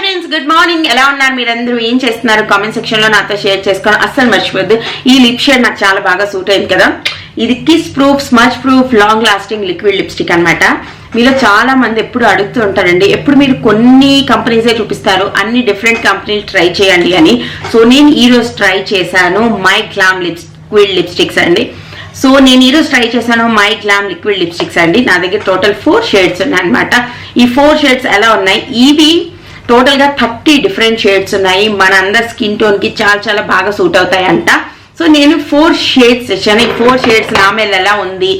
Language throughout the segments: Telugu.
Friends, good morning. ఎలా ఉన్నారు మీరందరూ? ఏం చేస్తున్నారు? కామెంట్ సెక్షన్ లో నాతో షేర్ చేసుకోండి. అస్సలు మర్చిపోద్దు. ఈ లిప్ షేడ్ నాకు చాలా బాగా సూట్ అయింది కదా. ఇది kiss proof, smudge proof, long lasting liquid lipstick అన్నమాట. మీలో చాలా మంది ఎప్పుడు అడుగుతూ ఉంటారండి, ఎప్పుడు మీరు కొన్ని కంపెనీసే చూపిస్తారు, అన్ని డిఫరెంట్ కంపెనీలు ట్రై చేయండి అని. సో నేను ఈరోజు ట్రై చేశాను మై గ్లామ్ లిక్విడ్ లిప్స్టిక్స్ అండి. సో నేను ఈరోజు ట్రై చేశాను మై గ్లామ్ లిక్విడ్ లిప్స్టిక్స్ అండి. నా దగ్గర టోటల్ 4 షేడ్స్ ఉన్నాయి అనమాట. ఈ 4 షేడ్స్ ఎలా ఉన్నాయి? ఇవి టోటల్ గా 30 డిఫరెంట్ షేడ్స్ ఉన్నాయి. మన అందరి స్కిన్ టోన్ కి చాలా చాలా బాగా సూట్ అవుతాయి అంట. సో నేను 4 షేడ్స్ ఇచ్చాను. ఈ 4 షేడ్స్ నా మీద ఎలా ఉంది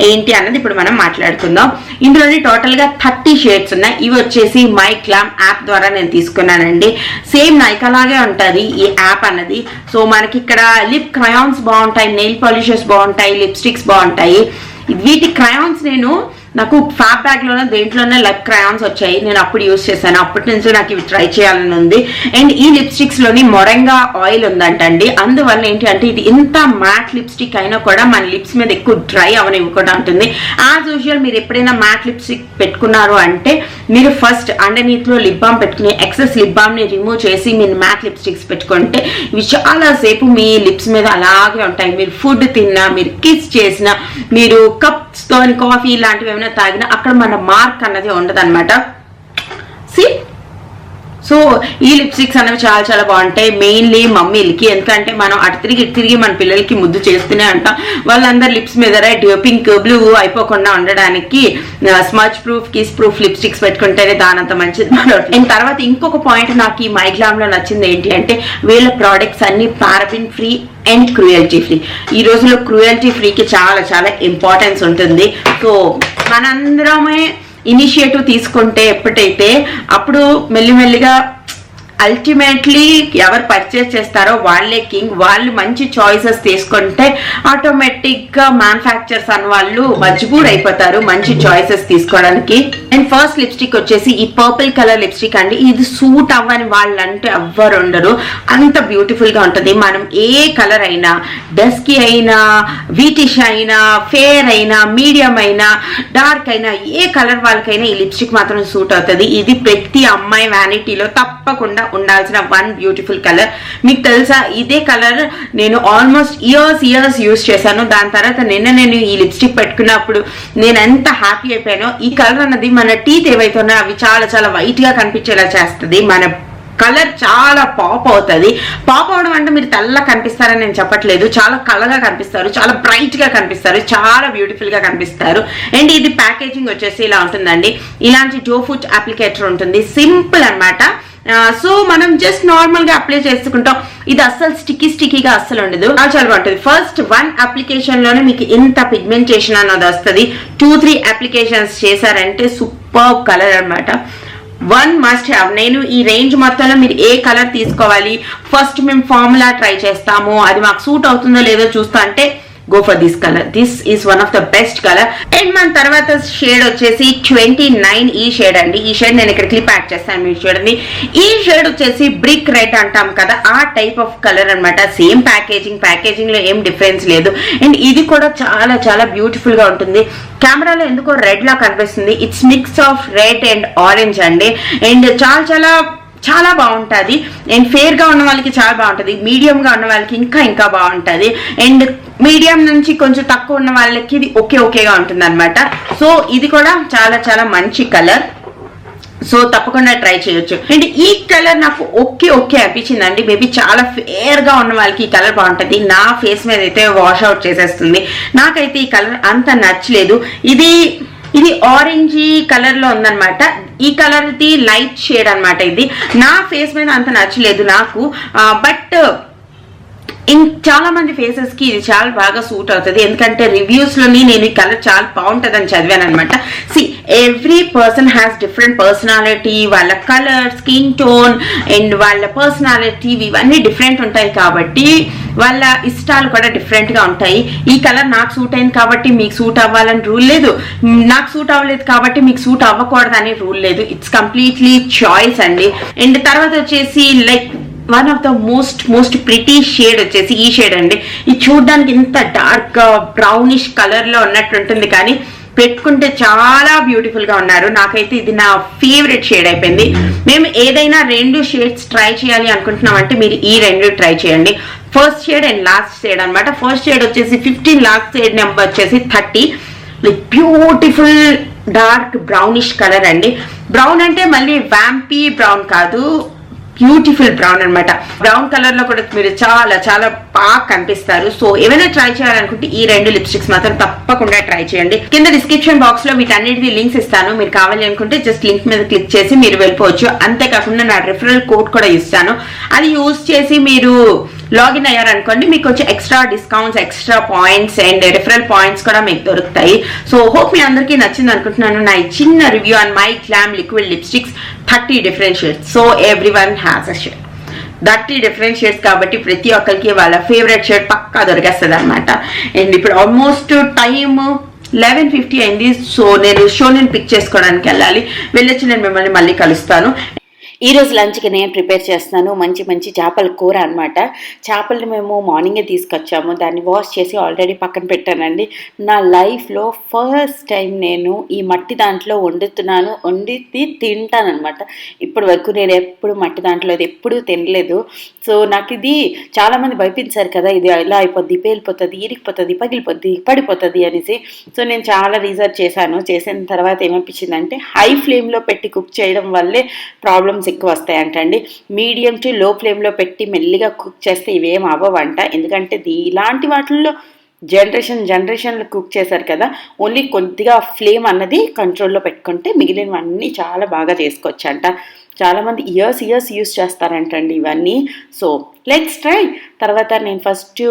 ఏంటి అన్నది ఇప్పుడు మనం మాట్లాడుకుందాం. ఇందులోని టోటల్ గా 30 షేడ్స్ ఉన్నాయి. ఇవి వచ్చేసి మై గ్లామ్ యాప్ ద్వారా నేను తీసుకున్నానండి. సేమ్ నైకా లాగే ఉంటుంది ఈ యాప్ అన్నది. సో మనకి ఇక్కడ లిప్ క్రయాన్స్ బాగుంటాయి, నెయిల్ పాలిషెస్ బాగుంటాయి, లిప్స్టిక్స్ బాగుంటాయి. వీటి క్రయాన్స్ నాకు ఫ్యాబ్ బ్యాగ్ లోనే దేంట్లోనే లిప్ క్రయాన్స్ వచ్చాయి. నేను అప్పుడు యూజ్ చేశాను. అప్పటి నుంచి నాకు ఇవి ట్రై చేయాలని ఉంది. అండ్ ఈ లిప్స్టిక్స్ లోని మొరంగా ఆయిల్ ఉందంటండి. అందువల్ల ఏంటి అంటే ఇది ఇంత మ్యాట్ లిప్స్టిక్ అయినా కూడా మన లిప్స్ మీద ఎక్కువ డ్రై అవనివ్వకుండా ఉంటుంది. యాజ్ యూజువల్ మీరు ఎప్పుడైనా మ్యాట్ లిప్స్టిక్ పెట్టుకున్నారు అంటే మీరు ఫస్ట్ అండర్నీత్ లో లిప్ బామ్ పెట్టుకుని ఎక్సెస్ లిప్ బామ్ ని రిమూవ్ చేసి మీరు మ్యాట్ లిప్స్టిక్స్ పెట్టుకుంటే ఇవి చాలా సేపు మీ లిప్స్ మీద అలాగే ఉంటాయి. మీరు ఫుడ్ తిన్నా, మీరు కిస్ చేసినా, మీరు కప్స్ తో కాఫీ ఇలాంటివి ఏమైనా తాగినా అక్కడ మన మార్క్ అన్నది ఉండదు అనమాట. సో ఈ లిప్స్టిక్స్ అనేవి చాలా చాలా బాగుంటాయి. మెయిన్లీ మమ్మీలకి, ఎందుకంటే మనం అటు తిరిగి ఇటు తిరిగి మన పిల్లలకి ముద్దు చేస్తూనే ఉంటాం. వాళ్ళందరు లిప్స్ మీద రెడ్, పింక్, బ్లూ అయిపోకుండా ఉండడానికి smudge proof, kiss proof lipsticks పెట్టుకుంటేనే దానంత మంచిది. అండ్ తర్వాత ఇంకొక పాయింట్ నాకు ఈ మై గ్లామ్ లో నచ్చింది ఏంటి అంటే వీళ్ళ ప్రోడక్ట్స్ అన్ని paraben free and cruelty free. ఈ రోజుల్లో క్రూయల్టీ ఫ్రీకి చాలా చాలా ఇంపార్టెన్స్ ఉంటుంది. సో మనందరమే ఇనిషియేటివ్ తీసుకుంటే ఎప్పుడైతే అప్పుడు మెల్లిమెల్లిగా అల్టిమేట్లీ ఎవరు పర్చేస్ చేస్తారో వాళ్ళే కింగ్. వాళ్ళు మంచి చాయిసెస్ తీసుకుంటే ఆటోమేటిక్ గా మ్యానుఫ్యాక్చర్స్ అన్న వాళ్ళు మజ్బూర్ అయిపోతారు మంచి చాయిసెస్ తీసుకోవడానికి. అండ్ ఫస్ట్ లిప్స్టిక్ వచ్చేసి ఈ పర్పుల్ కలర్ లిప్స్టిక్ అండి. ఇది సూట్ అవ్వని వాళ్ళంటే ఎవ్వరు ఉండరు, అంత బ్యూటిఫుల్ గా ఉంటుంది. మనం ఏ కలర్ అయినా, డస్కీ అయినా, వీటిష్ అయినా, ఫేర్ అయినా, మీడియం అయినా, డార్క్ అయినా, ఏ కలర్ వాళ్ళకైనా ఈ లిప్స్టిక్ మాత్రం సూట్ అవుతుంది. ఇది ప్రతి అమ్మాయి వ్యానిటీలో తప్పకుండా ఉండాల్సిన వన్ బ్యూటిఫుల్ కలర్. మీకు తెలుసా, ఇదే కలర్ నేను ఆల్మోస్ట్ ఇయర్స్ యూజ్ చేశాను. దాని తర్వాత నేను ఈ లిప్స్టిక్ పెట్టుకున్నప్పుడు నేను ఎంత హ్యాపీ అయిపోయానో. ఈ కలర్ అన్నది మన టీత్ ఏవైతే ఉన్నాయో అవి చాలా చాలా వైట్ గా కనిపించేలా చేస్తుంది. మన కలర్ చాలా పాప్ అవుతుంది. పాప్ అవడం అంటే మీరు తెల్లగా కనిపిస్తారని నేను చెప్పట్లేదు. చాలా కలర్గా కనిపిస్తారు, చాలా బ్రైట్ గా కనిపిస్తారు, చాలా బ్యూటిఫుల్ గా కనిపిస్తారు. అండ్ ఇది ప్యాకేజింగ్ వచ్చేసి ఇలా ఉంటుందండి. ఇలాంటి డోఫుట్ అప్లికేటర్ ఉంటుంది, సింపుల్ అన్నమాట. సో మనం జస్ట్ నార్మల్ గా అప్లై చేసుకుంటాం. ఇది అస్సలు స్టిక్కీగా అస్సలు ఉండదు, చాలా బాగుంటుంది. ఫస్ట్ 1 అప్లికేషన్ లోనే మీకు ఇంత పిగ్మెంటేషన్ అన్నది వస్తుంది. 2-3 అప్లికేషన్స్ చేశారంటే సూపర్ కలర్ అన్నమాట. 1 మస్ట్ హ్యావ్. నేను ఈ రేంజ్ మొత్తంలో మీరు ఏ కలర్ తీసుకోవాలి, ఫస్ట్ మేము ఫార్ములా ట్రై చేస్తాము, అది మాకు సూట్ అవుతుందో లేదో చూస్తా అంటే go for this colour. This is one of the best colour. And మన తర్వాత షేడ్ వచ్చేసి 29 ఈ షేడ్ అండి. ఈ షేడ్ నేను ఇక్కడ క్లిప్ యాడ్ చేస్తాను, మీరు చూడండి. ఈ షేడ్ వచ్చేసి బ్రిక్ రెడ్ అంటాం కదా, ఆ టైప్ ఆఫ్ కలర్ అనమాట. సేమ్ ప్యాకేజింగ్ లో ఏం డిఫరెన్స్ లేదు. అండ్ ఇది కూడా చాలా చాలా బ్యూటిఫుల్ గా ఉంటుంది. కెమెరాలో ఎందుకో రెడ్ లా కనిపిస్తుంది. It's mix of red and orange అండి. అండ్ చాలా చాలా చాలా బాగుంటుంది. అండ్ ఫేర్ గా ఉన్న వాళ్ళకి చాలా బాగుంటుంది, మీడియం గా ఉన్న వాళ్ళకి ఇంకా బాగుంటుంది, అండ్ మీడియం నుంచి కొంచెం తక్కువ ఉన్న వాళ్ళకి ఇది ఓకేగా ఉంటుంది అనమాట. సో ఇది కూడా చాలా చాలా మంచి కలర్. సో తప్పకుండా ట్రై చేయొచ్చు. అండ్ ఈ కలర్ నాకు ఓకే అనిపించిందండి. మేబీ చాలా ఫేర్ గా ఉన్న వాళ్ళకి ఈ కలర్ బాగుంటుంది. నా ఫేస్ మీద అయితే వాష్ అవుట్ చేసేస్తుంది. నాకైతే ఈ కలర్ అంత నచ్చలేదు. ఇది ఆరెంజ్ కలర్ లో ఉందన్నమాట. ఈ కలర్ ది లైట్ షేడ్ అన్నమాట. ఇది నా ఫేస్ మీద అంత నచ్చలేదు నాకు. బట్ చాలా మంది ఫేసెస్ కి ఇది చాలా బాగా సూట్ అవుతుంది. ఎందుకంటే రివ్యూస్ లోని నేను ఈ కలర్ చాలా బాగుంటుంది అని చదివాను అనమాట. Every person has different personality. వాళ్ళ కలర్, స్కిన్ టోన్ అండ్ వాళ్ళ పర్సనాలిటీ ఇవన్నీ డిఫరెంట్ ఉంటాయి కాబట్టి వాళ్ళ ఇష్టాలు కూడా డిఫరెంట్ గా ఉంటాయి. ఈ కలర్ నాకు సూట్ అయింది కాబట్టి మీకు సూట్ అవ్వాలని రూల్ లేదు, నాకు సూట్ అవ్వలేదు కాబట్టి మీకు సూట్ అవ్వకూడదని రూల్ లేదు. ఇట్స్ కంప్లీట్లీ చాయిస్ అండి. అండ్ తర్వాత వచ్చేసి like one of the most pretty shade వచ్చేసి ఈ షేడ్ అండి. ఇది చూడడానికి ఇంత డార్క్ బ్రౌనిష్ కలర్ లో ఉన్నట్టు ఉంటుంది, కానీ పెట్టుకుంటే చాలా బ్యూటిఫుల్ గా ఉన్నారు. నాకైతే ఇది నా ఫేవరెట్ షేడ్ అయిపోయింది. మేము ఏదైనా 2 షేడ్స్ ట్రై చేయాలి అనుకుంటున్నామంటే మీరు ఈ 2 ట్రై చేయండి. First shade and last shade అనమాట. ఫస్ట్ షేడ్ వచ్చేసి 15, లాస్ట్ షేడ్ నెంబర్ వచ్చేసి 30. బ్యూటిఫుల్ డార్క్ బ్రౌనిష్ కలర్ అండి. బ్రౌన్ అంటే మళ్ళీ వ్యాంపీ బ్రౌన్ కాదు, బ్యూటిఫుల్ బ్రౌన్ అనమాట. బ్రౌన్ కలర్ లో కూడా మీరు చాలా చాలా బాగా కనిపిస్తారు. సో ఏమైనా ట్రై చేయాలనుకుంటే ఈ 2 లిప్స్టిక్స్ మాత్రం తప్పకుండా ట్రై చేయండి. కింద డిస్క్రిప్షన్ బాక్స్ లో వీటన్నిటిది లింక్స్ ఇస్తాను. మీరు కావాలి అనుకుంటే జస్ట్ లింక్ మీద క్లిక్ చేసి మీరు వెళ్ళిపోవచ్చు. అంతేకాకుండా నా రిఫరల్ కోడ్ కూడా ఇస్తాను. అది యూజ్ చేసి మీరు లాగిన్ అయ్యారనుకోండి, మీకు వచ్చే extra discounts, extra points and referral points కూడా మీకు దొరుకుతాయి. సో హోప్ మీ అందరికీ నచ్చింది అనుకుంటున్నాను నా చిన్న review on my glam liquid lipsticks. 30 different shades. So every one has a shade. 30 different shades కాబట్టి ప్రతి ఒక్కరికి వాళ్ళ ఫేవరెట్ షేడ్ పక్కా దొరికేస్తుంది అనమాట. అండ్ ఇప్పుడు ఆల్మోస్ట్ టైమ్ 11:50 అయింది. సో నేను షోని పిక్ చేసుకోవడానికి వెళ్ళాలి. వెళ్ళొచ్చి నేను మిమ్మల్ని మళ్ళీ కలుస్తాను. ఈరోజు లంచ్కి నేను ప్రిపేర్ చేస్తున్నాను మంచి మంచి చేపల కూర అనమాట. చేపల్ని మేము మార్నింగే తీసుకొచ్చాము. దాన్ని వాష్ చేసి ఆల్రెడీ పక్కన పెట్టానండి. నా లైఫ్లో ఫస్ట్ టైం నేను ఈ మట్టి దాంట్లో వండి తింటాను అనమాట. ఇప్పటి వరకు నేను ఎప్పుడు మట్టి దాంట్లో ఎప్పుడూ తినలేదు. సో నాకు ఇది చాలామంది భయపించారు కదా, ఇది ఇలా అయిపోద్ది, పేలిపోతుంది, ఇరిగిపోతుంది, పగిలిపోద్ది, పడిపోతుంది అనేసి. సో నేను చాలా రీసెర్చ్ చేశాను. చేసిన తర్వాత ఏమనిపించిందంటే హై ఫ్లేమ్లో పెట్టి కుక్ చేయడం వల్లే ప్రాబ్లమ్స్ ఎక్కువ వస్తాయంటండి. మీడియం టు లో ఫ్లేమ్లో పెట్టి మెల్లిగా కుక్ చేస్తే ఇవేం అవ్వవంట. ఎందుకంటే ఇలాంటి వాటిల్లో జనరేషన్లు కుక్ చేశారు కదా, ఓన్లీ కొద్దిగా ఫ్లేమ్ అన్నది కంట్రోల్లో పెట్టుకుంటే మిగిలినవన్నీ చాలా బాగా చేసుకోవచ్చంట. చాలామంది ఇయర్స్ యూస్ చేస్తారంటండి ఇవన్నీ. So let's try. తర్వాత నేను ఫస్ట్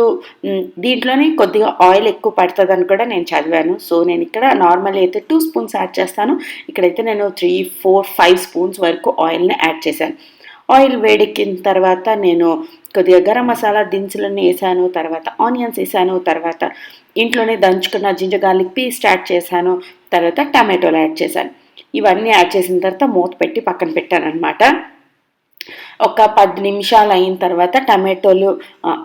దీంట్లోనే కొద్దిగా ఆయిల్ ఎక్కువ పడుతుందని కూడా నేను చదివాను. సో నేను ఇక్కడ నార్మల్ అయితే 2 స్పూన్స్ యాడ్ చేస్తాను. ఇక్కడైతే నేను 3, 4, 5 స్పూన్స్ వరకు ఆయిల్ని యాడ్ చేశాను. ఆయిల్ వేడెక్కిన తర్వాత నేను కొద్దిగా గరం మసాలా దినుసులన్నీ వేసాను. తర్వాత ఆనియన్స్ వేసాను. తర్వాత ఇంట్లోనే దంచుకున్న జింజర్ గార్లిక్ పేస్ట్ యాడ్ చేశాను. తర్వాత టమాటోలు యాడ్ చేశాను. ఇవన్నీ యాడ్ చేసిన తర్వాత మూత పెట్టి పక్కన పెట్టాను అనమాట. ఒక 10 నిమిషాలు అయిన తర్వాత టమాటోలు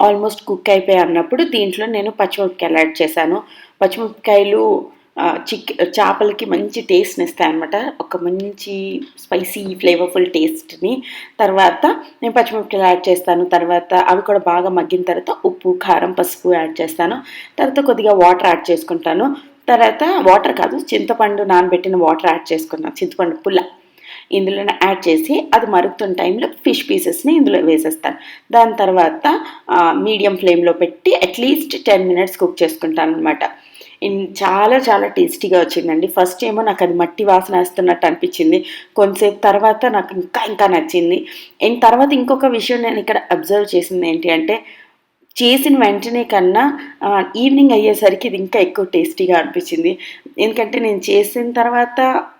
ఆల్మోస్ట్ కుక్ అయిపోయాయి అన్నప్పుడు దీంట్లో నేను పచ్చిమిరపకాయలు యాడ్ చేశాను. పచ్చిమిరపకాయలు చేపలకి మంచి టేస్ట్ని ఇస్తాయి అనమాట, ఒక మంచి స్పైసీ ఫ్లేవర్ఫుల్ టేస్ట్ని. తర్వాత నేను పచ్చిమిరపకాయలు యాడ్ చేస్తాను. తర్వాత అవి కూడా బాగా మగ్గిన తర్వాత ఉప్పు, కారం, పసుపు యాడ్ చేస్తాను. తర్వాత కొద్దిగా వాటర్ యాడ్ చేసుకుంటాను. తర్వాత వాటర్ కాదు, చింతపండు నానబెట్టిన వాటర్ యాడ్ చేసుకున్నాను. చింతపండు పుల్ల ఇందులోనే యాడ్ చేసి అది మరుగుతున్న టైంలో ఫిష్ పీసెస్ని ఇందులో వేసేస్తాను. దాని తర్వాత మీడియం ఫ్లేమ్లో పెట్టి అట్లీస్ట్ 10 మినిట్స్ కుక్ చేసుకుంటాను అనమాట. చాలా చాలా టేస్టీగా వచ్చిందండి. ఫస్ట్ ఏమో నాకు అది మట్టి వాసన వేస్తున్నట్టు అనిపించింది. కొంతసేపు తర్వాత నాకు ఇంకా నచ్చింది. అండ్ తర్వాత ఇంకొక విషయం నేను ఇక్కడ అబ్జర్వ్ చేసింది ఏంటి అంటే, చేసిన వెంటనే కన్నా ఈవినింగ్ అయ్యేసరికి ఇది ఇంకా ఎక్కువ టేస్టీగా అనిపించింది. ఎందుకంటే నేను చేసిన తర్వాత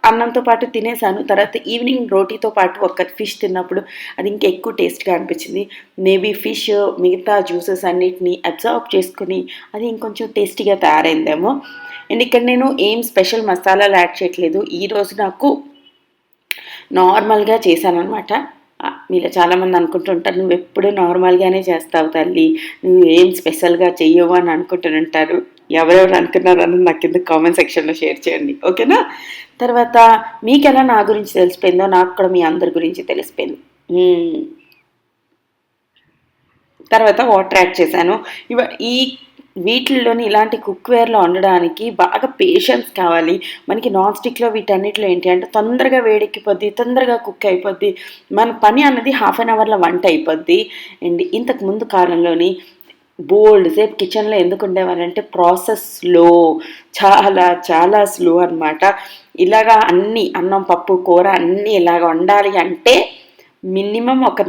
అన్నంతో పాటు తినేసాను. తర్వాత ఈవినింగ్ రోటీతో పాటు ఒక ఫిష్ తిన్నప్పుడు అది ఇంకా ఎక్కువ టేస్ట్గా అనిపించింది. మేబీ ఫిష్ మిగతా జ్యూసెస్ అన్నిటిని అబ్జర్వ్ చేసుకుని అది ఇంకొంచెం టేస్టీగా తయారైందేమో. అండ్ ఇక్కడ నేను ఏం స్పెషల్ మసాలాలు యాడ్ చేయట్లేదు. ఈరోజు నాకు నార్మల్గా చేశాను అనమాట. మీలో చాలామంది అనుకుంటుంటారు, నువ్వు ఎప్పుడు నార్మల్గానే చేస్తావు తల్లి, నువ్వు ఏం స్పెషల్గా చెయ్యవు అని అనుకుంటుంటారు. ఎవరెవరు అనుకున్నారని నాకు కింద కామెంట్ సెక్షన్లో షేర్ చేయండి, ఓకేనా? తర్వాత మీకు ఎలా నా గురించి తెలిసిపోయిందో నాకు కూడా మీ అందరి గురించి తెలిసిపోయింది. తర్వాత వాటర్ యాడ్ చేశాను. ఈ వీటిల్లోని ఇలాంటి కుక్వేర్లో వండడానికి బాగా పేషెన్స్ కావాలి మనకి. నాన్ స్టిక్లో వీటన్నిటిలో ఏంటి అంటే తొందరగా వేడెక్కిపోద్ది, తొందరగా కుక్ అయిపోద్ది, మన పని అన్నది హాఫ్ అన్ అవర్లో వంట అయిపోద్ది. అండ్ ఇంతకు ముందు కాలంలోని బోల్డ్ సేపు కిచెన్లో ఎందుకు ఉండేవారంటే ప్రాసెస్ స్లో, చాలా చాలా స్లో అనమాట. ఇలాగా అన్నీ అన్నం, పప్పు, కూర అన్నీ ఇలాగ వండాలి అంటే మినిమం ఒక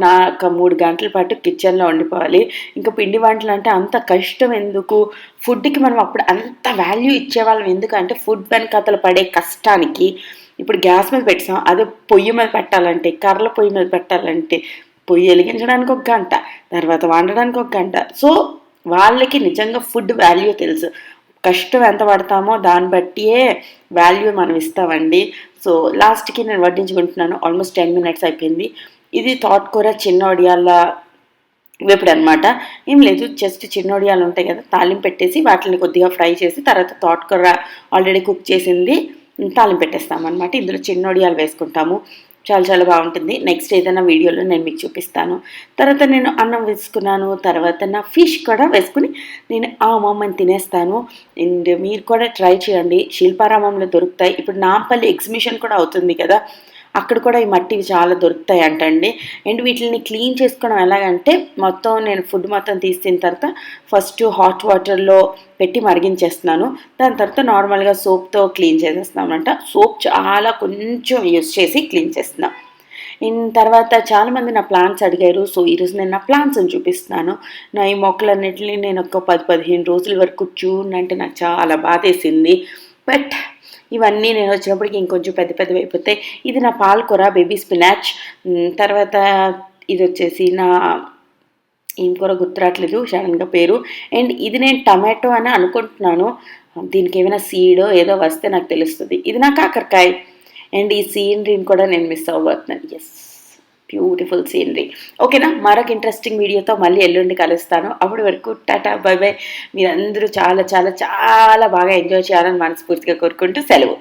3 గంటల పాటు కిచెన్లో వండిపోవాలి. ఇంకా పిండి వంటలు అంటే అంత కష్టం ఎందుకు, ఫుడ్కి మనం అప్పుడు అంత వాల్యూ ఇచ్చేవాళ్ళం ఎందుకంటే ఫుడ్ వెనకాతలు పడే కష్టానికి. ఇప్పుడు గ్యాస్ మీద పెట్టాం, అదే పొయ్యి మీద పెట్టాలంటే, కర్రల పొయ్యి మీద పెట్టాలంటే పొయ్యి వెలిగించడానికి 1 గంట, తర్వాత వండడానికి 1 గంట. సో వాళ్ళకి నిజంగా ఫుడ్ వాల్యూ తెలుసు. కష్టం ఎంత పడతామో దాన్ని బట్టియే వాల్యూ మనం ఇస్తామండి. సో లాస్ట్కి నేను వడ్డించుకుంటున్నాను. ఆల్మోస్ట్ 10 మినిట్స్ అయిపోయింది. ఇది తోటకూర చిన్న వడియాల వేపుడు అనమాట. ఏం లేదు, జస్ట్ చిన్నొడియాలు ఉంటాయి కదా, తాలింపు పెట్టేసి వాటిని కొద్దిగా ఫ్రై చేసి తర్వాత తోటకూర ఆల్రెడీ కుక్ చేసింది తాలింపు పెట్టేస్తామన్నమాట. ఇందులో చిన్నొడియాలు వేసుకుంటాము. చాలా చాలా బాగుంటుంది. నెక్స్ట్ ఏదైనా వీడియోలో నేను మీకు చూపిస్తాను. తర్వాత నేను అన్నం వేసుకున్నాను. తర్వాత నా ఫిష్ కూడా వేసుకుని నేను అమ్మని తినేస్తాను. అండ్ మీరు కూడా ట్రై చేయండి. శిల్పారామంలో దొరుకుతాయి. ఇప్పుడు నాంపల్లి ఎగ్జిబిషన్ కూడా అవుతుంది కదా, అక్కడ కూడా ఈ మట్టివి చాలా దొరుకుతాయి అంటండి. అండ్ వీటిని క్లీన్ చేసుకోవడం ఎలాగంటే, మొత్తం నేను ఫుడ్ మొత్తం తీసిన తర్వాత ఫస్ట్ హాట్ వాటర్లో పెట్టి మరిగించేస్తున్నాను. దాని తర్వాత నార్మల్గా సోప్తో క్లీన్ చేసేస్తున్నాం అనమాట. సోప్ చాలా కొంచెం యూస్ చేసి క్లీన్ చేస్తున్నాం. తర్వాత చాలామంది నా ప్లాంట్స్ అడిగారు. సో ఈరోజు నేను నా ప్లాంట్స్ని చూపిస్తున్నాను. నా ఈ మొక్కలన్నిటిని నేను ఒక 10-15 రోజుల వరకు చూడంటే నాకు చాలా బాధేసింది. బట్ ఇవన్నీ నేను వచ్చినప్పటికి ఇంకొంచెం పెద్ద పెద్దవి అయిపోతాయి. ఇది నా పాలకూర, బేబీ స్పినాచ్. తర్వాత ఇది వచ్చేసి నా ఏం కూర గుర్తురాట్లేదు సడన్గా పేరు. అండ్ ఇది నేను టమాటో అని అనుకుంటున్నాను. దీనికి ఏమైనా సీడో ఏదో వస్తే నాకు తెలుస్తుంది. ఇది నా కాకరకాయ. అండ్ ఈ సీనరీని కూడా నేను మిస్ అవ్వబోతున్నాను. Yes, beautiful scenery. ఓకేనా, మరొక ఇంట్రెస్టింగ్ వీడియోతో మళ్ళీ ఎల్లుండి కలుస్తాను. అప్పటి వరకు టాటా బై బై. మీరందరూ చాలా చాలా చాలా బాగా ఎంజాయ్ చేయాలని మనస్ఫూర్తిగా కోరుకుంటూ సెలవు.